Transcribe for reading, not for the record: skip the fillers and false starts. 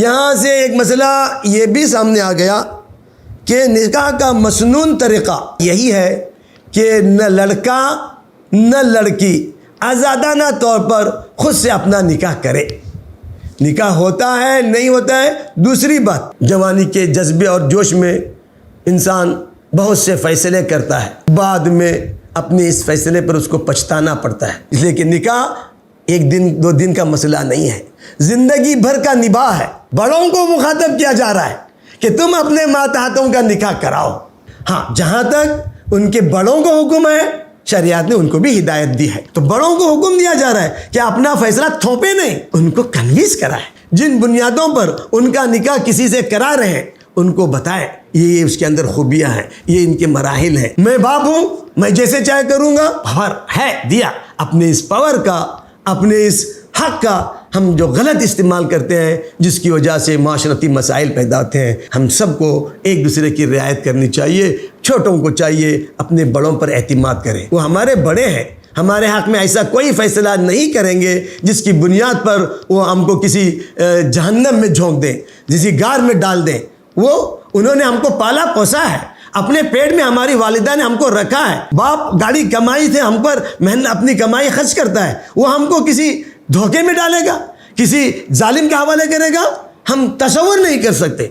یہاں سے ایک مسئلہ یہ بھی سامنے آ گیا کہ نکاح کا مسنون طریقہ یہی ہے کہ نہ لڑکا نہ لڑکی آزادانہ طور پر خود سے اپنا نکاح کرے. نکاح ہوتا ہے نہیں ہوتا ہے دوسری بات. جوانی کے جذبے اور جوش میں انسان بہت سے فیصلے کرتا ہے، بعد میں اپنے اس فیصلے پر اس کو پچھتانا پڑتا ہے. اس لیے کہ نکاح ایک دن دو دن کا مسئلہ نہیں ہے، زندگی بھر کا نباہ ہے. بڑوں کو مخاطب کیا جا رہا ہے کہ تم اپنے ماتحتوں کا نکاح کراؤ. ہاں، جہاں تک ان کے بڑوں کو حکم ہے، شریعت نے ان کو بھی ہدایت دی ہے، تو بڑوں کو حکم دیا جا رہا ہے کہ اپنا فیصلہ تھوپے نہیں، ان کو کنوینس کرائے. جن بنیادوں پر ان کا نکاح کسی سے کرا رہے ہیں ان کو بتائیں یہ اس کے اندر خوبیاں ہیں، یہ ان کے مراحل ہیں. میں باپ ہوں، میں جیسے چاہے کروں گا. پاور ہے دیا. اپنے اس پاور کا، اپنے اس حق کا ہم جو غلط استعمال کرتے ہیں، جس کی وجہ سے معاشرتی مسائل پیدا ہوتے ہیں. ہم سب کو ایک دوسرے کی رعایت کرنی چاہیے. چھوٹوں کو چاہیے اپنے بڑوں پر اعتماد کریں، وہ ہمارے بڑے ہیں، ہمارے حق میں ایسا کوئی فیصلہ نہیں کریں گے جس کی بنیاد پر وہ ہم کو کسی جہنم میں جھونک دیں، کسی غار میں ڈال دیں. انہوں نے ہم کو پالا پوسا ہے، اپنے پیٹ میں ہماری والدہ نے ہم کو رکھا ہے. باپ گاڑی کمائی تھے ہم پر محنت اپنی کمائی خرچ کرتا ہے، وہ ہم کو کسی دھوکے میں ڈالے گا، کسی ظالم کے حوالے کرے گا؟ ہم تصور نہیں کر سکتے.